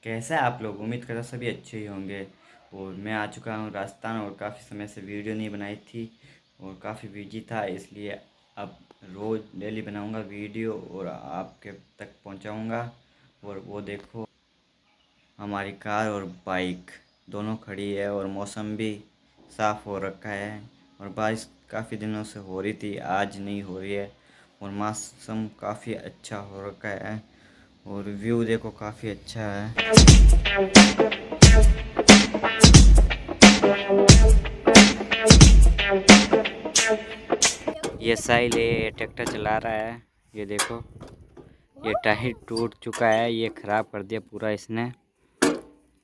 कैसे हैं आप लोग? उम्मीद करता सभी अच्छे ही होंगे। और मैं आ चुका हूँ राजस्थान और काफ़ी समय से वीडियो नहीं बनाई थी और काफ़ी बिजी था, इसलिए अब रोज़ डेली बनाऊँगा वीडियो और आपके तक पहुँचाऊँगा। और वो देखो, हमारी कार और बाइक दोनों खड़ी है और मौसम भी साफ़ हो रखा है और बारिश काफ़ी दिनों से हो रही थी, आज नहीं हो रही है और मौसम काफ़ी अच्छा हो रखा है और व्यू देखो काफ़ी अच्छा है। ये साहिल ये ट्रैक्टर चला रहा है। ये देखो, ये टायर टूट चुका है, ये ख़राब कर दिया पूरा इसने।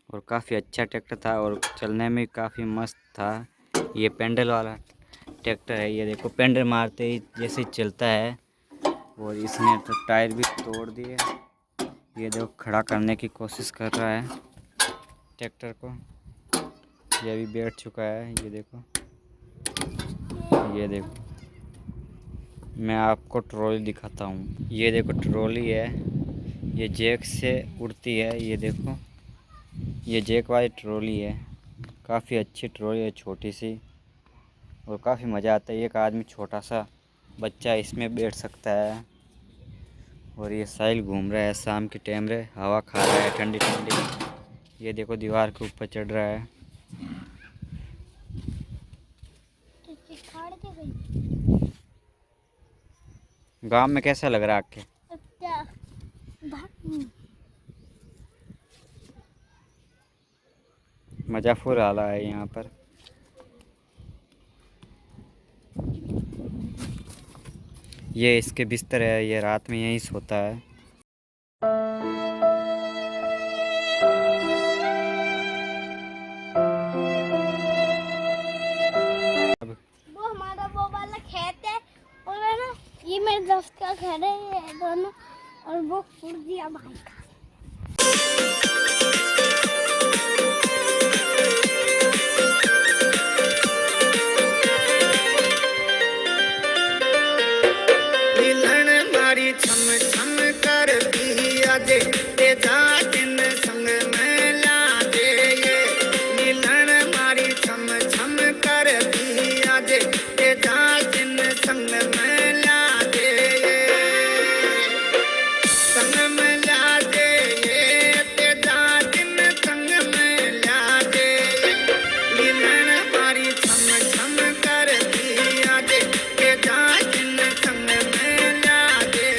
और काफ़ी अच्छा ट्रैक्टर था और चलने में काफ़ी मस्त था। ये पेंडल वाला ट्रैक्टर है, ये देखो पेंडल मारते ही जैसे ही चलता है। और इसने तो टायर भी तोड़ दिए। ये देखो खड़ा करने की कोशिश कर रहा है ट्रैक्टर को। ये भी बैठ चुका है। ये देखो, ये देखो, मैं आपको ट्रॉली दिखाता हूँ। ये देखो ट्रॉली है, ये जैक से उड़ती है। ये देखो, ये जैक वाली ट्रॉली है। काफ़ी अच्छी ट्रॉली है, छोटी सी, और काफ़ी मज़ा आता है। एक आदमी छोटा सा बच्चा इसमें बैठ सकता है। और ये साहिल घूम रहा है, शाम के टाइम रे हवा खा रहा है ठंडी ठंडी। ये देखो दीवार के ऊपर चढ़ रहा है। गांव में कैसा लग रहा है आपके? मज़ा फुल आ रहा है यहाँ पर। ये इसके बिस्तर है, ये रात में यहीं सोता है। अब वो हमारा वो वाला खेत है और है ना, ये मेरे दोस्त का घर है, ये दोनों। और वो फूट दिया भाई का। मारी छम छम कर दिया दे ते जा दिन संग में ला दे। ये मिलन मारी छम छम कर दिया दे ते जा दिन संग में ला दे। संग में ला दे ये ते जा दिन संग में ला दे। मिलन मारी छम छम कर दिया दे ते जा दिन संग में ला दे।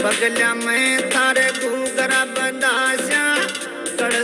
बगल्या में थारे घूगरा बदासा कर